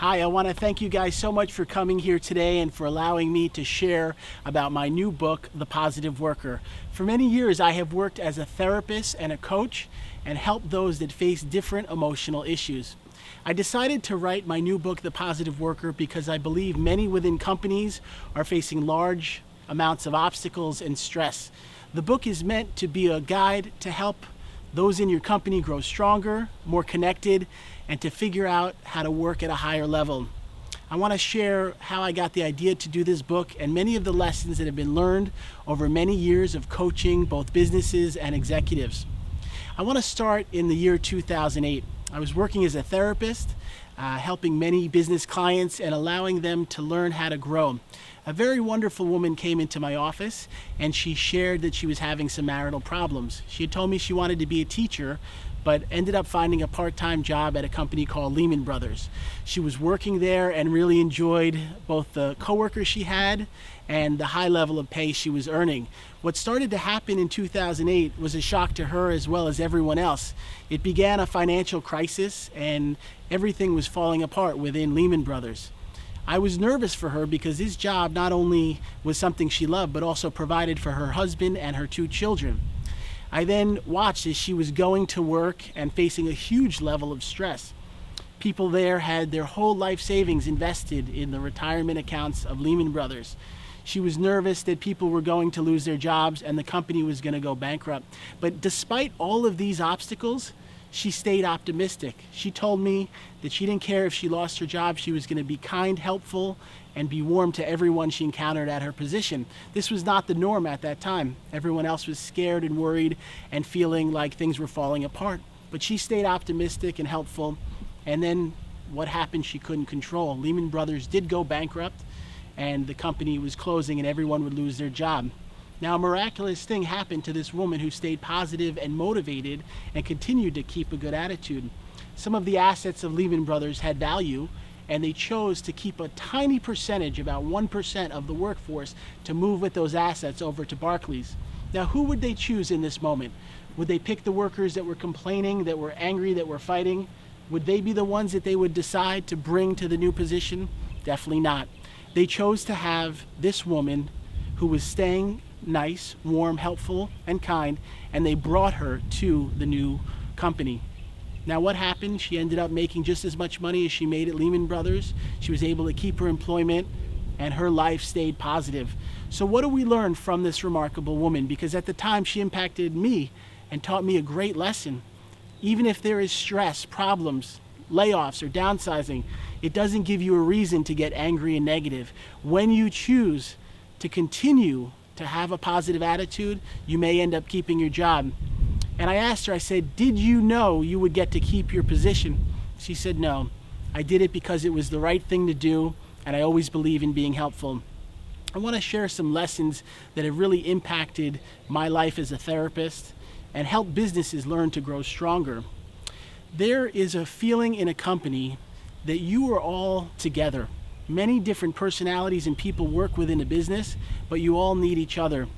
Hi, I want to thank you guys so much for coming here today and for allowing me to share about my new book, The Positive Worker. For many years, I have worked as a therapist and a coach and helped those that face different emotional issues. I decided to write my new book, The Positive Worker, because I believe many within companies are facing large amounts of obstacles and stress. The book is meant to be a guide to help those in your company grow stronger, more connected, and to figure out how to work at a higher level. I want to share how I got the idea to do this book and many of the lessons that have been learned over many years of coaching both businesses and executives. I want to start in the year 2008. I was working as a therapist, helping many business clients and allowing them to learn how to grow. A very wonderful woman came into my office and she shared that she was having some marital problems. She had told me she wanted to be a teacher, but ended up finding a part-time job at a company called Lehman Brothers. She was working there and really enjoyed both the coworkers she had and the high level of pay she was earning. What started to happen in 2008 was a shock to her as well as everyone else. It began a financial crisis and everything was falling apart within Lehman Brothers. I was nervous for her because this job not only was something she loved, but also provided for her husband and her 2 children. I then watched as she was going to work and facing a huge level of stress. People there had their whole life savings invested in the retirement accounts of Lehman Brothers. She was nervous that people were going to lose their jobs and the company was going to go bankrupt. But despite all of these obstacles, she stayed optimistic. She told me that she didn't care if she lost her job. She was going to be kind, helpful, and be warm to everyone she encountered at her position. This was not the norm at that time. Everyone else was scared and worried and feeling like things were falling apart. But she stayed optimistic and helpful. And then what happened she couldn't control. Lehman Brothers did go bankrupt and the company was closing and everyone would lose their job. Now, a miraculous thing happened to this woman who stayed positive and motivated and continued to keep a good attitude. Some of the assets of Lehman Brothers had value, and they chose to keep a tiny percentage, about 1% of the workforce, to move with those assets over to Barclays. Now, who would they choose in this moment? Would they pick the workers that were complaining, that were angry, that were fighting? Would they be the ones that they would decide to bring to the new position? Definitely not. They chose to have this woman who was staying nice, warm, helpful, and kind, and they brought her to the new company. Now what happened? She ended up making just as much money as she made at Lehman Brothers. She was able to keep her employment and her life stayed positive. So what do we learn from this remarkable woman? Because at the time she impacted me and taught me a great lesson. Even if there is stress, problems, layoffs, or downsizing, it doesn't give you a reason to get angry and negative. When you choose to continue to have a positive attitude, you may end up keeping your job. And I asked her, I said, did you know you would get to keep your position? She said, no. I did it because it was the right thing to do, and I always believe in being helpful. I want to share some lessons that have really impacted my life as a therapist and help businesses learn to grow stronger. There is a feeling in a company that you are all together. Many different personalities and people work within a business, but you all need each other.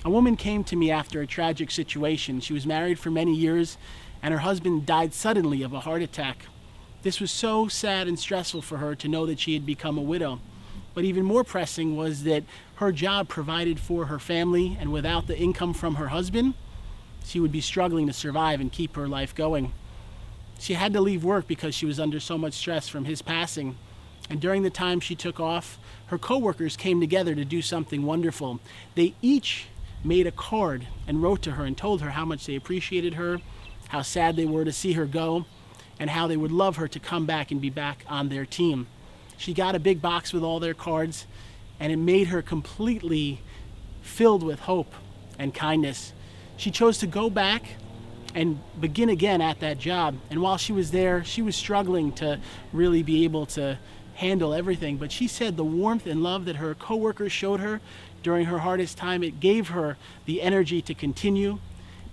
A woman came to me after a tragic situation. She was married for many years, and her husband died suddenly of a heart attack. This was so sad and stressful for her to know that she had become a widow. But even more pressing was that her job provided for her family, and without the income from her husband, she would be struggling to survive and keep her life going. She had to leave work because she was under so much stress from his passing. And during the time she took off, her coworkers came together to do something wonderful. They each made a card and wrote to her and told her how much they appreciated her, how sad they were to see her go, and how they would love her to come back and be back on their team. She got a big box with all their cards, and it made her completely filled with hope and kindness. She chose to go back and begin again at that job. And while she was there, she was struggling to really be able to handle everything. But she said the warmth and love that her coworkers showed her during her hardest time, it gave her the energy to continue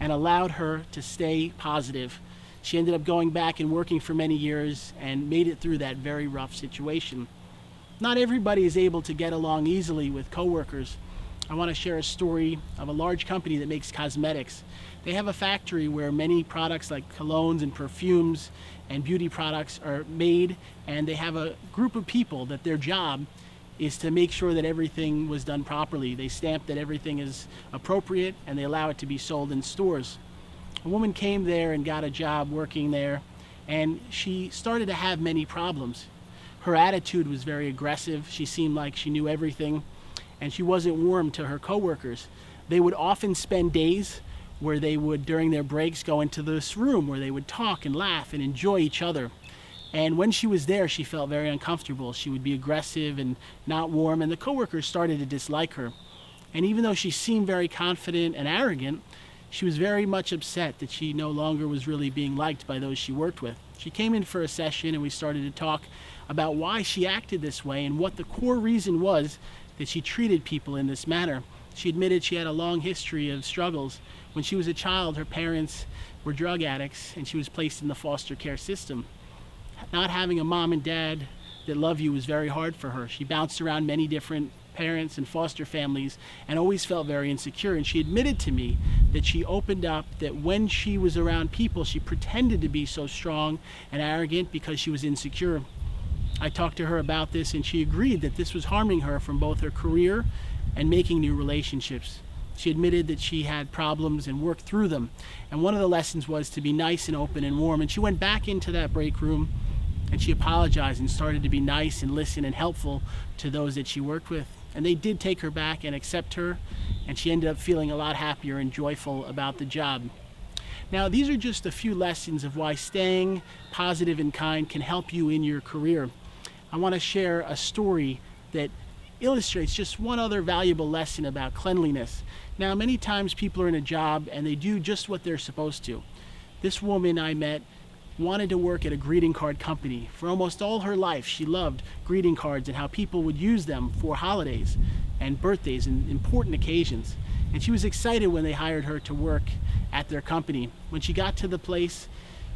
and allowed her to stay positive. She ended up going back and working for many years and made it through that very rough situation. Not everybody is able to get along easily with coworkers. I want to share a story of a large company that makes cosmetics. They have a factory where many products like colognes and perfumes and beauty products are made, and they have a group of people that their job is to make sure that everything was done properly. They stamp that everything is appropriate, and they allow it to be sold in stores. A woman came there and got a job working there, and she started to have many problems. Her attitude was very aggressive. She seemed like she knew everything, and she wasn't warm to her coworkers. They would often spend days where they would, during their breaks, go into this room where they would talk and laugh and enjoy each other. And when she was there, she felt very uncomfortable. She would be aggressive and not warm, and the coworkers started to dislike her. And even though she seemed very confident and arrogant, she was very much upset that she no longer was really being liked by those she worked with. She came in for a session, and we started to talk about why she acted this way and what the core reason was that she treated people in this manner. She admitted she had a long history of struggles. When she was a child, her parents were drug addicts, and she was placed in the foster care system. Not having a mom and dad that love you was very hard for her. She bounced around many different parents and foster families and always felt very insecure. And she admitted to me that she opened up that when she was around people, she pretended to be so strong and arrogant because she was insecure. I talked to her about this, and she agreed that this was harming her from both her career and making new relationships. She admitted that she had problems and worked through them. And one of the lessons was to be nice and open and warm. And she went back into that break room, and she apologized and started to be nice and listen and helpful to those that she worked with. And they did take her back and accept her, and she ended up feeling a lot happier and joyful about the job. Now, these are just a few lessons of why staying positive and kind can help you in your career. I want to share a story that illustrates just one other valuable lesson about cleanliness. Now, many times people are in a job and they do just what they're supposed to. This woman I met wanted to work at a greeting card company. For almost all her life, she loved greeting cards and how people would use them for holidays and birthdays and important occasions. And she was excited when they hired her to work at their company. When she got to the place,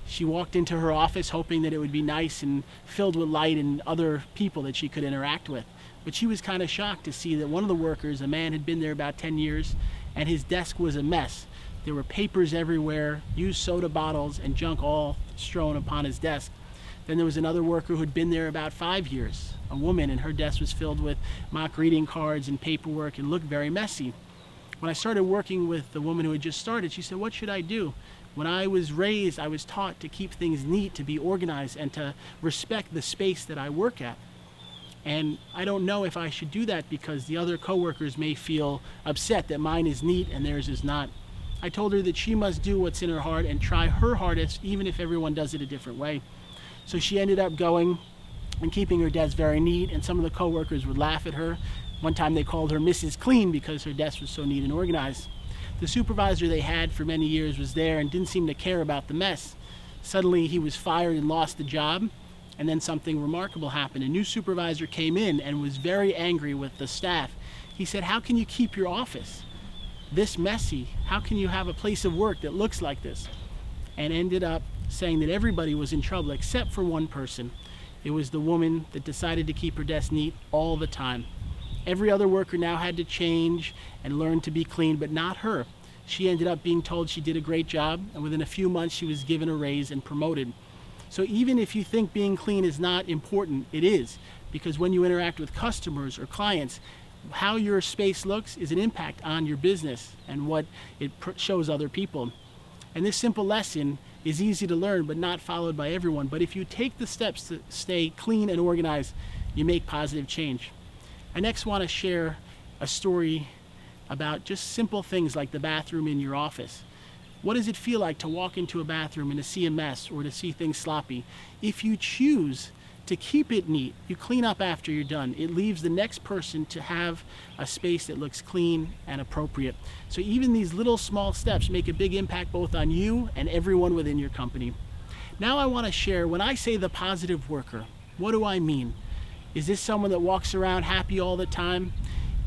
she walked into her office hoping that it would be nice and filled with light and other people that she could interact with. But she was kind of shocked to see that one of the workers, a man, had been there about 10 years, and his desk was a mess. There were papers everywhere, used soda bottles, and junk all strewn upon his desk. Then there was another worker who'd been there about 5 years, a woman, and her desk was filled with mock greeting cards and paperwork and looked very messy. When I started working with the woman who had just started, she said, "What should I do? When I was raised, I was taught to keep things neat, to be organized, and to respect the space that I work at. And I don't know if I should do that because the other coworkers may feel upset that mine is neat and theirs is not." I told her that she must do what's in her heart and try her hardest, even if everyone does it a different way. So she ended up going and keeping her desk very neat, and some of the coworkers would laugh at her. One time they called her Mrs. Clean because her desk was so neat and organized. The supervisor they had for many years was there and didn't seem to care about the mess. Suddenly he was fired and lost the job, and then something remarkable happened. A new supervisor came in and was very angry with the staff. He said, "How can you keep your office this messy? How can you have a place of work that looks like this?" And ended up saying that everybody was in trouble except for one person. It was the woman that decided to keep her desk neat all the time. Every other worker now had to change and learn to be clean, but not her. She ended up being told she did a great job, and within a few months she was given a raise and promoted. So even if you think being clean is not important, it is, because when you interact with customers or clients, how your space looks is an impact on your business and what it shows other people. And this simple lesson is easy to learn but not followed by everyone. But if you take the steps to stay clean and organized, you make positive change. I next want to share a story about just simple things like the bathroom in your office. What does it feel like to walk into a bathroom and to see a mess or to see things sloppy? If you choose to keep it neat, you clean up after you're done, it leaves the next person to have a space that looks clean and appropriate. So even these little small steps make a big impact both on you and everyone within your company. Now I want to share, when I say the positive worker, what do I mean? Is this someone that walks around happy all the time?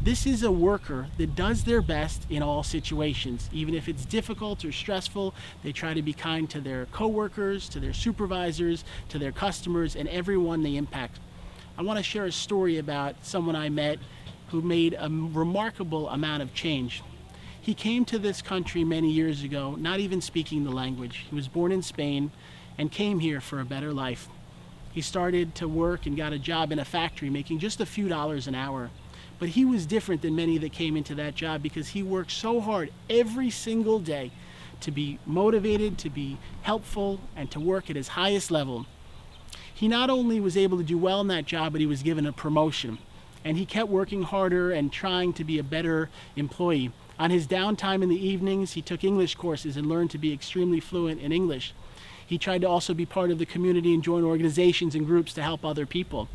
This is a worker that does their best in all situations. Even if it's difficult or stressful, they try to be kind to their coworkers, to their supervisors, to their customers, and everyone they impact. I want to share a story about someone I met who made a remarkable amount of change. He came to this country many years ago, not even speaking the language. He was born in Spain, and came here for a better life. He started to work and got a job in a factory making just a few dollars an hour. But he was different than many that came into that job because he worked so hard every single day to be motivated, to be helpful, and to work at his highest level. He not only was able to do well in that job, but he was given a promotion. And he kept working harder and trying to be a better employee. On his downtime in the evenings, he took English courses and learned to be extremely fluent in English. He tried to also be part of the community and join organizations and groups to help other people.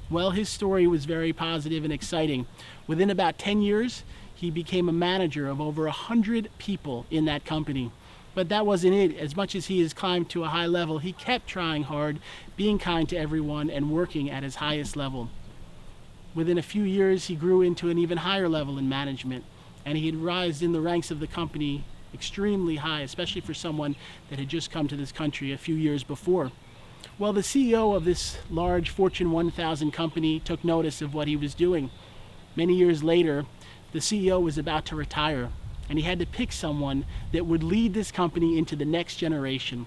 Well, his story was very positive and exciting. Within about 10 years, he became a manager of over 100 people in that company. But that wasn't it. As much as he has climbed to a high level, he kept trying hard, being kind to everyone, and working at his highest level. Within a few years, he grew into an even higher level in management, and he had risen in the ranks of the company extremely high, especially for someone that had just come to this country a few years before. Well, the CEO of this large Fortune 1000 company took notice of what he was doing. Many years later, the CEO was about to retire, and he had to pick someone that would lead this company into the next generation.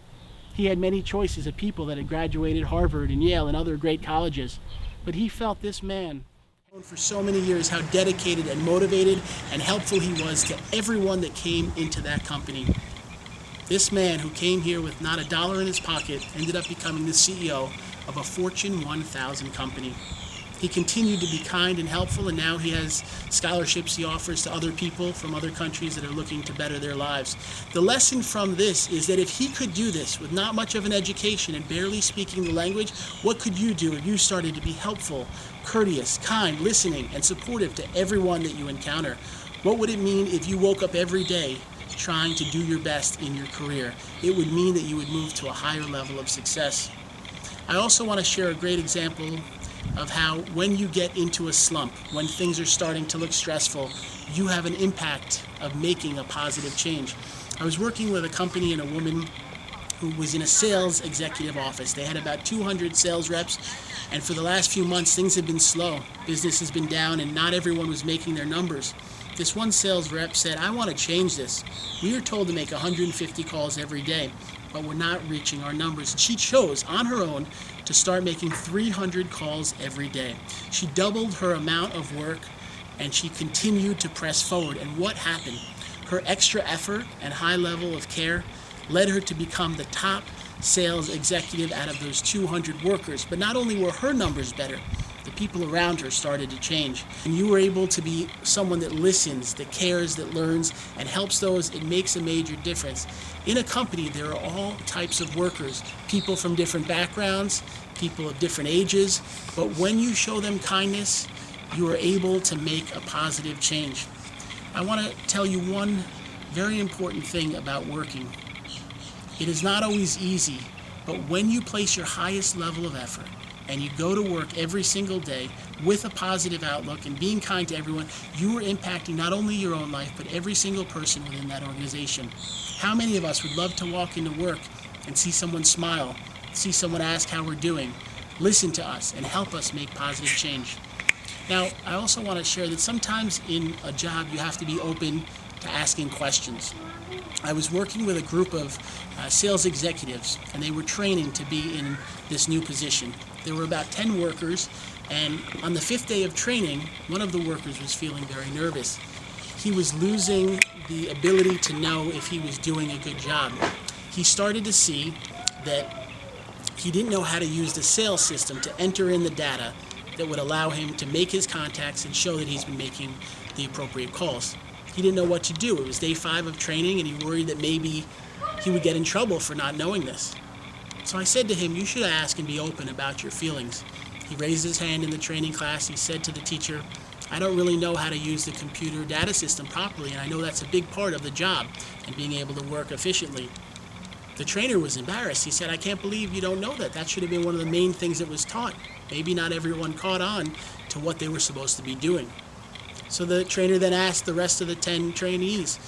He had many choices of people that had graduated Harvard and Yale and other great colleges, but he felt this man, known for so many years how dedicated and motivated and helpful he was to everyone that came into that company. This man who came here with not a dollar in his pocket ended up becoming the CEO of a Fortune 1000 company. He continued to be kind and helpful, and now he has scholarships he offers to other people from other countries that are looking to better their lives. The lesson from this is that if he could do this with not much of an education and barely speaking the language, what could you do if you started to be helpful, courteous, kind, listening, and supportive to everyone that you encounter? What would it mean if you woke up every day trying to do your best in your career? It would mean that you would move to a higher level of success. I also want to share a great example of how when you get into a slump, when things are starting to look stressful, you have an impact of making a positive change. I was working with a company and a woman who was in a sales executive office. They had about 200 sales reps, and for the last few months things have been slow. Business has been down and not everyone was making their numbers. This one sales rep said, "I want to change this. We are told to make 150 calls every day, but we're not reaching our numbers." She chose on her own to start making 300 calls every day. She doubled her amount of work and she continued to press forward. And what happened? Her extra effort and high level of care led her to become the top sales executive out of those 200 workers. But not only were her numbers better, the people around her started to change. And you were able to be someone that listens, that cares, that learns, and helps those. It makes a major difference. In a company, there are all types of workers, people from different backgrounds, people of different ages, but when you show them kindness, you are able to make a positive change. I want to tell you one very important thing about working. It is not always easy, but when you place your highest level of effort, and you go to work every single day with a positive outlook and being kind to everyone, you are impacting not only your own life, but every single person within that organization. How many of us would love to walk into work and see someone smile, see someone ask how we're doing, listen to us, and help us make positive change? Now, I also want to share that sometimes in a job you have to be open to asking questions. I was working with a group of sales executives, and they were training to be in this new position. There were about 10 workers, and on the 5th day of training, one of the workers was feeling very nervous. He was losing the ability to know if he was doing a good job. He started to see that he didn't know how to use the sales system to enter in the data that would allow him to make his contacts and show that he's been making the appropriate calls. He didn't know what to do. It was day 5 of training, and he worried that maybe he would get in trouble for not knowing this. So I said to him, "You should ask and be open about your feelings." He raised his hand in the training class. He said to the teacher, "I don't really know how to use the computer data system properly, and I know that's a big part of the job and being able to work efficiently." The trainer was embarrassed. He said, "I can't believe you don't know that. That should have been one of the main things that was taught." Maybe not everyone caught on to what they were supposed to be doing. So the trainer then asked the rest of the 10 trainees,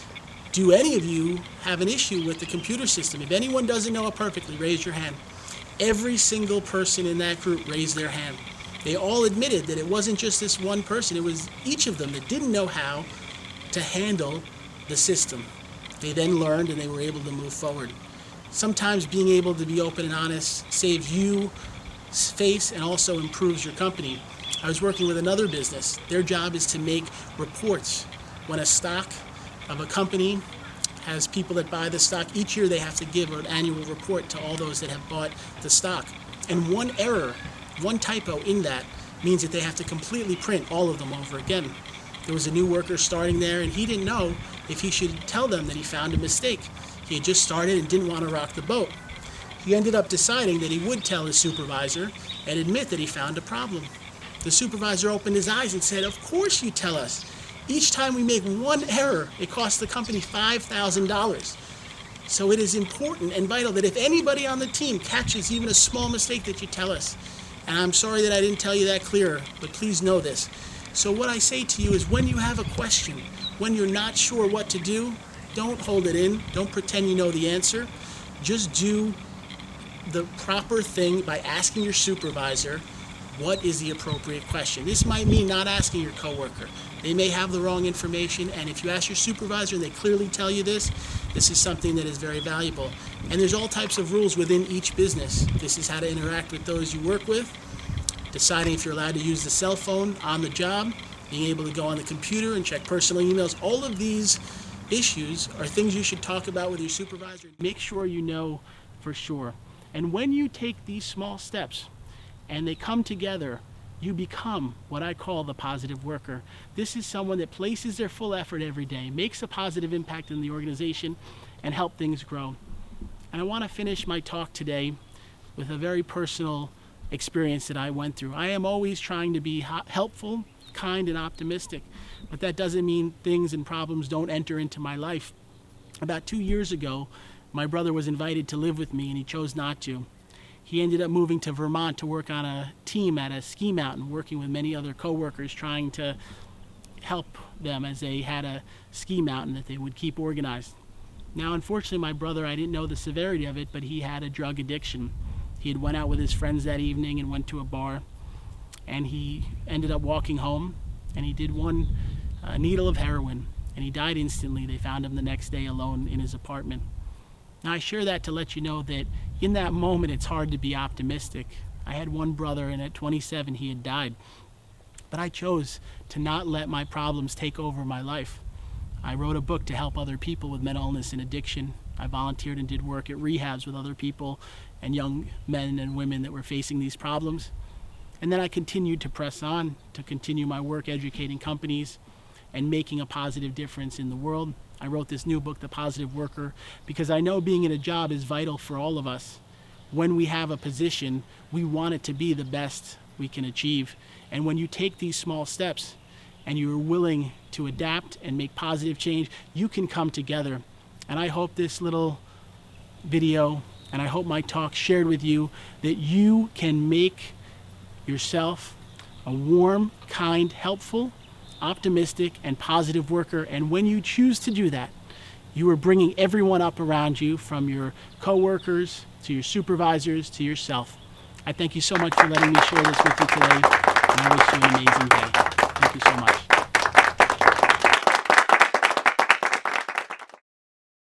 "Do any of you have an issue with the computer system? If anyone doesn't know it perfectly, raise your hand." Every single person in that group raised their hand. They all admitted that it wasn't just this one person, it was each of them that didn't know how to handle the system. They then learned and they were able to move forward. Sometimes being able to be open and honest saves you face and also improves your company. I was working with another business. Their job is to make reports. When a stock of a company has people that buy the stock, each year they have to give an annual report to all those that have bought the stock. And one error, one typo in that means that they have to completely print all of them over again. There was a new worker starting there, and he didn't know if he should tell them that he found a mistake. He had just started and didn't want to rock the boat. He ended up deciding that he would tell his supervisor and admit that he found a problem. The supervisor opened his eyes and said, "Of course you tell us. Each time we make one error, it costs the company $5,000. So it is important and vital that if anybody on the team catches even a small mistake that you tell us." And I'm sorry that I didn't tell you that clearer, but please know this. So what I say to you is when you have a question, when you're not sure what to do, don't hold it in. Don't pretend you know the answer. Just do the proper thing by asking your supervisor, what is the appropriate question? This might mean not asking your coworker. They may have the wrong information, and if you ask your supervisor and they clearly tell you this is something that is very valuable. And there's all types of rules within each business. This is how to interact with those you work with, deciding if you're allowed to use the cell phone on the job, being able to go on the computer and check personal emails. All of these issues are things you should talk about with your supervisor. Make sure you know for sure. And when you take these small steps and they come together, you become what I call the positive worker. This is someone that places their full effort every day, makes a positive impact in the organization, and help things grow. And I want to finish my talk today with a very personal experience that I went through. I am always trying to be helpful, kind, and optimistic, but that doesn't mean things and problems don't enter into my life. About 2 years ago, my brother was invited to live with me, and he chose not to. He ended up moving to Vermont to work on a team at a ski mountain, working with many other coworkers, trying to help them as they had a ski mountain that they would keep organized. Now, unfortunately, my brother, I didn't know the severity of it, but he had a drug addiction. He had went out with his friends that evening and went to a bar, and he ended up walking home, and he did one needle of heroin, and he died instantly. They found him the next day alone in his apartment. Now, I share that to let you know that in that moment, it's hard to be optimistic. I had one brother, and at 27, he had died. But I chose to not let my problems take over my life. I wrote a book to help other people with mental illness and addiction. I volunteered and did work at rehabs with other people and young men and women that were facing these problems. And then I continued to press on, to continue my work educating companies and making a positive difference in the world. I wrote this new book, The Positive Worker, because I know being in a job is vital for all of us. When we have a position, we want it to be the best we can achieve. And when you take these small steps and you're willing to adapt and make positive change, you can come together. And I hope this little video and I hope my talk shared with you that you can make yourself a warm, kind, helpful, optimistic, and positive worker. And when you choose to do that, you are bringing everyone up around you, from your coworkers to your supervisors to yourself. I thank you so much for letting me share this with you today, and I wish you an amazing day. Thank you so much.